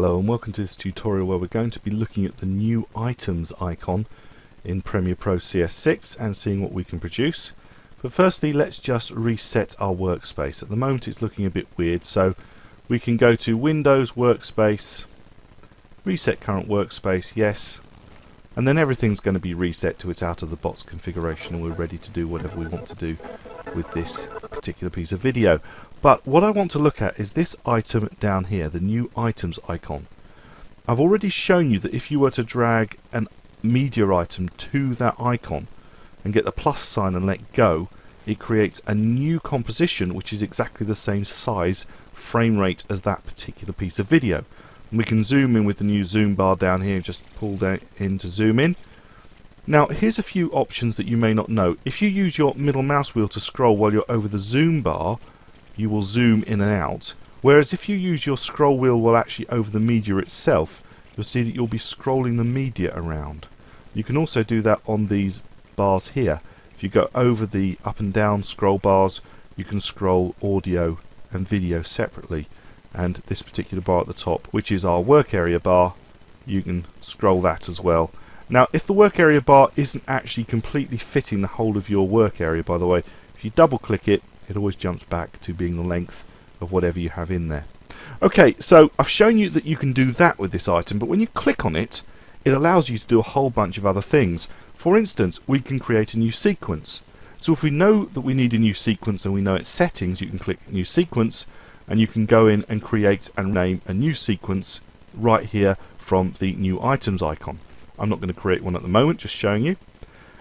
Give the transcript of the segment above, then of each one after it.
Hello and welcome to this tutorial where we're going to be looking at the new items icon in Premiere Pro CS6 and seeing what we can produce. But firstly, let's just reset our workspace. At the moment it's looking a bit weird, so we can go to Windows, Workspace, Reset Current Workspace, yes, and then everything's going to be reset to its out-of-the-box configuration and we're ready to do whatever we want to do with this particular piece of video. But what I want to look at is this item down here, the new items icon. I've already shown you that if you were to drag a media item to that icon and get the plus sign and let go, it creates a new composition which is exactly the same size, frame rate as that particular piece of video. And we can zoom in with the new zoom bar down here, just pull down in to zoom in. Now here's a few options that you may not know. If you use your middle mouse wheel to scroll while you're over the zoom bar, you will zoom in and out, whereas if you use your scroll wheel while actually over the media itself, you'll see that you'll be scrolling the media around. You can also do that on these bars here. If you go over the up and down scroll bars, you can scroll audio and video separately, and this particular bar at the top, which is our work area bar, you can scroll that as well. Now if the work area bar isn't actually completely fitting the whole of your work area, by the way, if you double click it, it always jumps back to being the length of whatever you have in there. Okay, so I've shown you that you can do that with this item, but when you click on it, it allows you to do a whole bunch of other things. For instance, we can create a new sequence. So if we know that we need a new sequence and we know its settings, you can click new sequence and you can go in and create and name a new sequence right here from the new items icon. I'm not going to create one at the moment, just showing you.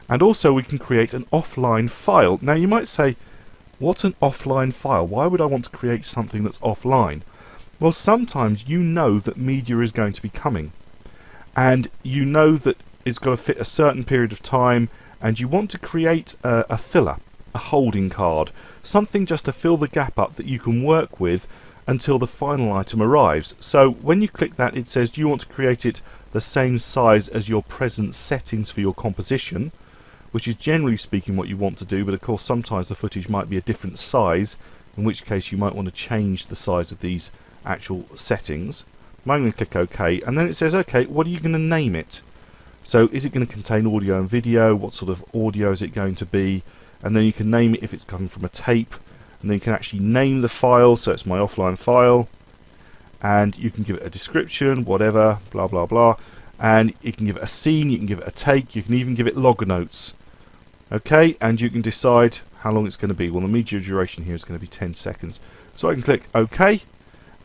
And also we can create an offline file. Now you might say, what's an offline file? Why would I want to create something that's offline? Well, sometimes you know that media is going to be coming and you know that it's got to fit a certain period of time and you want to create a filler, a holding card, something just to fill the gap up that you can work with until the final item arrives. So when you click that, it says, do you want to create it the same size as your present settings for your composition, which is generally speaking what you want to do, but of course sometimes the footage might be a different size, in which case you might want to change the size of these actual settings. I'm going to click OK, and then it says, okay, what are you going to name it? So is it going to contain audio and video? What sort of audio is it going to be? And then you can name it if it's coming from a tape, and then you can actually name the file, so it's my offline file, and you can give it a description, whatever, blah blah blah, and you can give it a scene, you can give it a take, you can even give it log notes. Okay, and you can decide how long it's going to be. Well, the media duration here is going to be 10 seconds. So I can click OK,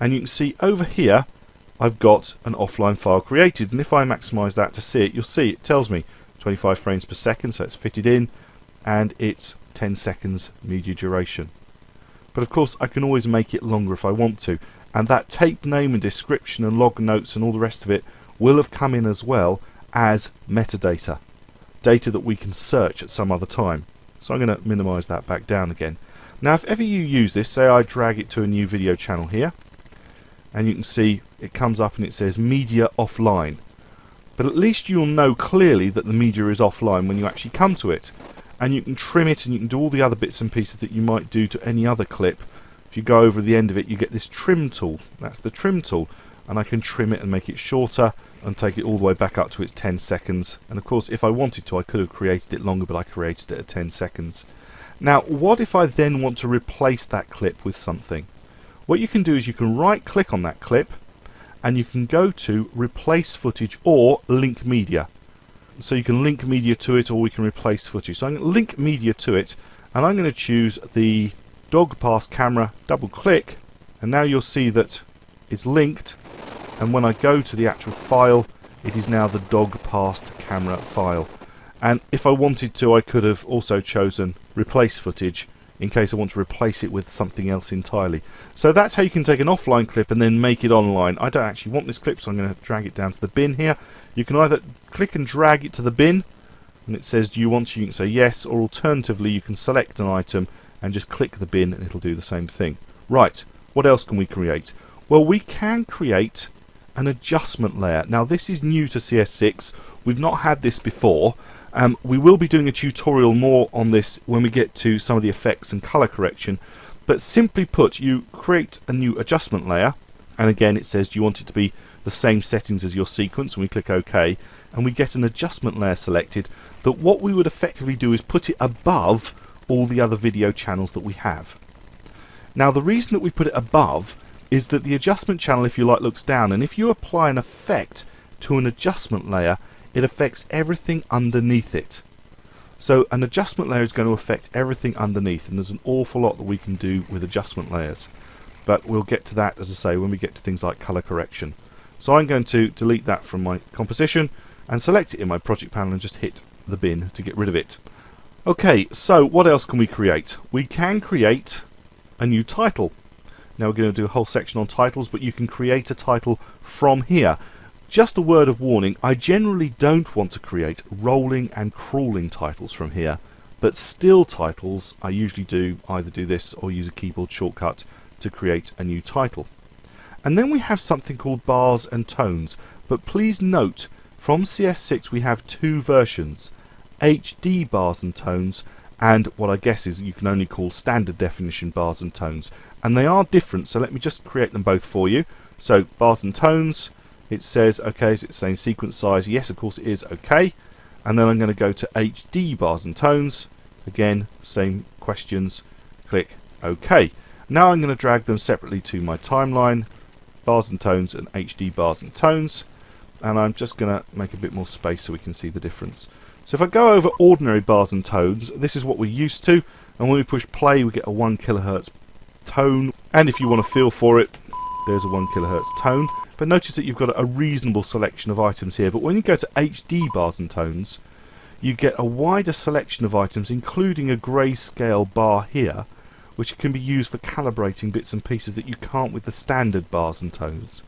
and you can see over here I've got an offline file created, and if I maximize that to see it, you'll see it tells me 25 frames per second, so it's fitted in, and it's 10 seconds media duration. But of course I can always make it longer if I want to, and that tape name and description and log notes and all the rest of it will have come in as well as metadata. Data that we can search at some other time. So I'm going to minimize that back down again. Now if ever you use this, say I drag it to a new video channel here, and you can see it comes up and it says media offline. But at least you'll know clearly that the media is offline when you actually come to it. And you can trim it and you can do all the other bits and pieces that you might do to any other clip. If you go over the end of it, you get this trim tool. That's the trim tool. And I can trim it and make it shorter and take it all the way back up to its 10 seconds. And of course if I wanted to I could have created it longer, but I created it at 10 seconds. Now what if I then want to replace that clip with something? What you can do is you can right click on that clip and you can go to replace footage or link media. So you can link media to it or we can replace footage. So I'm going to link media to it and I'm going to choose the dog pass camera, double click, and now you'll see that it's linked. And when I go to the actual file, it is now the dog passed camera file. And if I wanted to, I could have also chosen replace footage in case I want to replace it with something else entirely. So that's how you can take an offline clip and then make it online. I don't actually want this clip, so I'm going to drag it down to the bin here. You can either click and drag it to the bin, and it says do you want to, you can say yes, or alternatively you can select an item and just click the bin and it'll do the same thing. Right, what else can we create? Well, we can create an adjustment layer. Now this is new to CS6. We've not had this before. We will be doing a tutorial more on this when we get to some of the effects and color correction, but simply put, you create a new adjustment layer, and again it says do you want it to be the same settings as your sequence, and we click OK, and we get an adjustment layer selected, that what we would effectively do is put it above all the other video channels that we have. Now the reason that we put it above is that the adjustment channel, if you like, looks down, and if you apply an effect to an adjustment layer, it affects everything underneath it. So an adjustment layer is going to affect everything underneath, and there's an awful lot that we can do with adjustment layers. But we'll get to that, as I say, when we get to things like color correction. So I'm going to delete that from my composition and select it in my project panel and just hit the bin to get rid of it. Okay, so what else can we create? We can create a new title. Now we're going to do a whole section on titles, but you can create a title from here. Just a word of warning, I generally don't want to create rolling and crawling titles from here, but still titles I usually do either do this or use a keyboard shortcut to create a new title. And then we have something called bars and tones, but please note from CS6 we have two versions, HD bars and tones and what I guess is you can only call standard definition bars and tones, and they are different, so let me just create them both for you. So bars and tones, it says okay, is it the same sequence size? Yes, of course it is. Okay, and then I'm going to go to HD bars and tones, again same questions, click OK. Now I'm going to drag them separately to my timeline, bars and tones and HD bars and tones, and I'm just going to make a bit more space so we can see the difference. So if I go over ordinary bars and tones, this is what we're used to, and when we push play we get a 1 kHz tone, and if you want to feel for it, there's a 1 kHz tone. But notice that you've got a reasonable selection of items here, but when you go to HD bars and tones you get a wider selection of items, including a grayscale bar here, which can be used for calibrating bits and pieces that you can't with the standard bars and tones.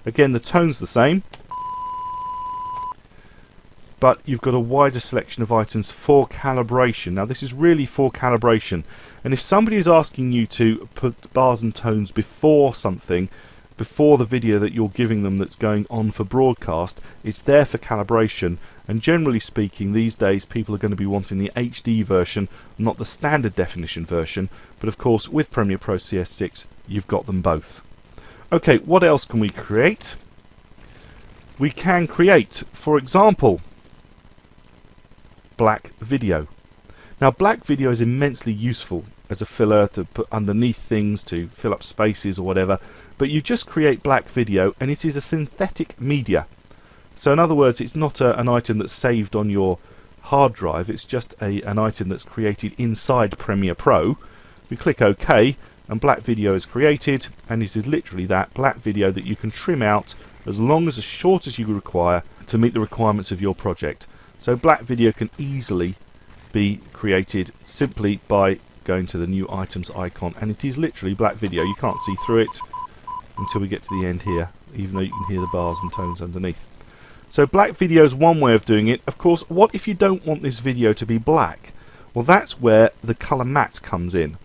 Again, the tone's the same, but you've got a wider selection of items for calibration. Now this is really for calibration, and if somebody is asking you to put bars and tones before something, before the video that you're giving them that's going on for broadcast, it's there for calibration, and generally speaking these days people are going to be wanting the HD version, not the standard definition version, but of course with Premiere Pro CS6 you've got them both. Okay, what else can we create? We can create, for example, black video. Now black video is immensely useful as a filler to put underneath things, to fill up spaces or whatever, but you just create black video and it is a synthetic media. So in other words, it's not an item that's saved on your hard drive, it's just an item that's created inside Premiere Pro. We click OK and black video is created, and it is literally that, black video that you can trim out as long as short as you require to meet the requirements of your project. So black video can easily be created simply by going to the new items icon, and it is literally black video. You can't see through it until we get to the end here, even though you can hear the bars and tones underneath. So black video is one way of doing it. Of course, what if you don't want this video to be black? Well, that's where the color matte comes in.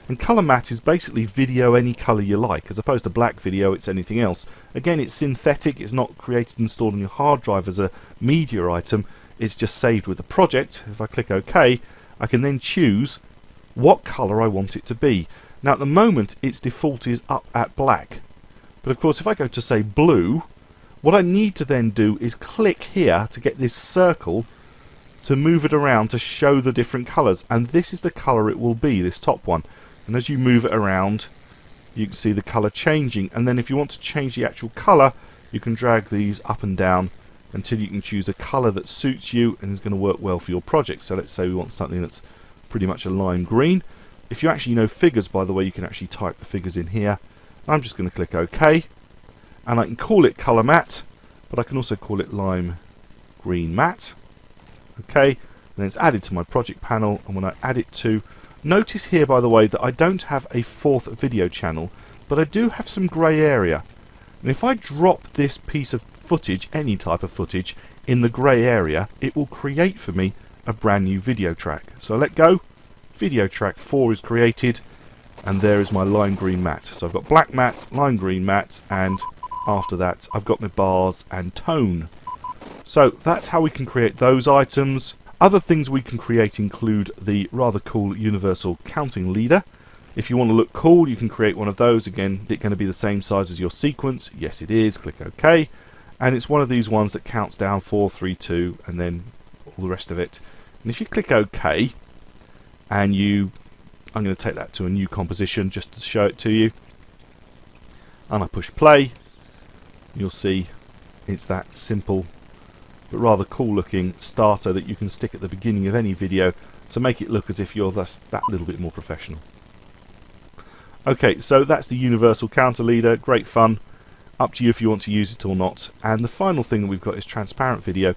And color matte is basically video any color you like, as opposed to black video it's anything else. Again, it's synthetic, it's not created and stored on your hard drive as a media item, it's just saved with the project. If I click OK, I can then choose what color I want it to be. Now at the moment its default is up at black, but of course if I go to say blue, what I need to then do is click here to get this circle to move it around to show the different colors, and this is the color it will be, this top one. And as you move it around you can see the color changing, and then if you want to change the actual color you can drag these up and down until you can choose a color that suits you and is going to work well for your project. So let's say we want something that's pretty much a lime green. If you actually know figures, by the way, you can actually type the figures in here. I'm just going to click OK, and I can call it color matte, but I can also call it lime green matte. Okay, and then it's added to my project panel, and when I add it to, notice here by the way that I don't have a fourth video channel, but I do have some grey area. And if I drop this piece of footage, any type of footage, in the grey area, it will create for me a brand new video track. So I let go, video track 4 is created, and there is my lime green matte. So I've got black matte, lime green matte, and after that I've got my bars and tone. So that's how we can create those items. Other things we can create include the rather cool universal counting leader. If you want to look cool, you can create one of those. Again, is it going to be the same size as your sequence? Yes, it is. Click OK. And it's one of these ones that counts down 4, 3, 2, and then all the rest of it. And if you click OK, and I'm going to take that to a new composition just to show it to you. And I push play. You'll see it's that simple but rather cool looking starter that you can stick at the beginning of any video to make it look as if you're thus that little bit more professional. Okay, so that's the universal counter leader. Great fun. Up to you if you want to use it or not. And the final thing that we've got is transparent video.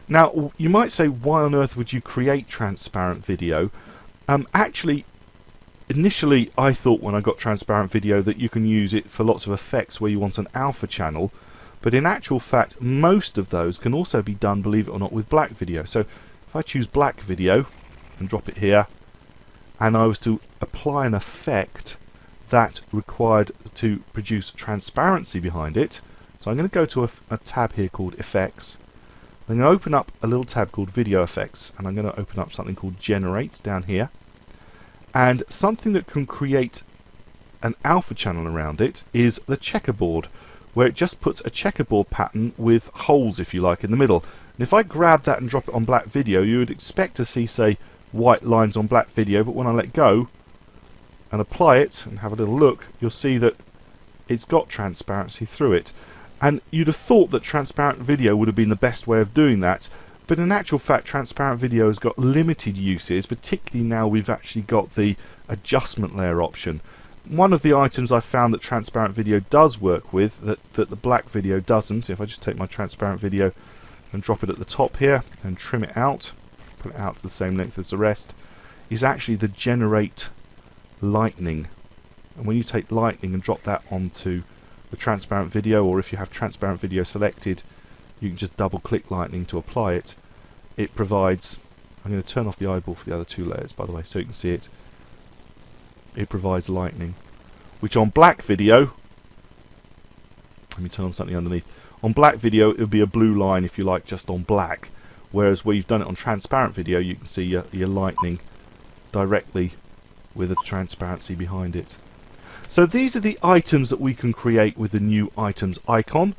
Now, you might say, why on earth would you create transparent video? Actually, initially I thought when I got transparent video that you can use it for lots of effects where you want an alpha channel, but in actual fact most of those can also be done, believe it or not, with black video. So if I choose black video and drop it here, and I was to apply an effect that required to produce transparency behind it, so I'm going to go to a tab here called Effects. I'm going to open up a little tab called Video Effects, and I'm going to open up something called Generate down here. And something that can create an alpha channel around it is the checkerboard, where it just puts a checkerboard pattern with holes, if you like, in the middle. And if I grab that and drop it on black video, you would expect to see, say, white lines on black video, but when I let go and apply it and have a little look, you'll see that it's got transparency through it. And you'd have thought that transparent video would have been the best way of doing that, but in actual fact transparent video has got limited uses, particularly now we've actually got the adjustment layer option. One of the items I found that transparent video does work with that the black video doesn't, if I just take my transparent video and drop it at the top here and trim it out, put it out to the same length as the rest, is actually the generate lightning. And when you take lightning and drop that onto the transparent video, or if you have transparent video selected, you can just double click lightning to apply it. It provides, I'm going to turn off the eyeball for the other two layers by the way so you can see it. It provides lightning, which on black video, let me turn on something underneath, on black video it would be a blue line if you like, just on black, whereas where you've done it on transparent video you can see your lightning directly with a transparency behind it. So these are the items that we can create with the new items icon.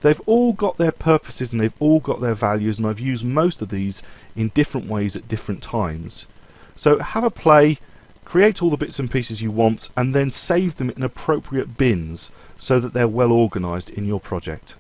They've all got their purposes and they've all got their values, and I've used most of these in different ways at different times. So have a play, create all the bits and pieces you want, and then save them in appropriate bins so that they're well organized in your project.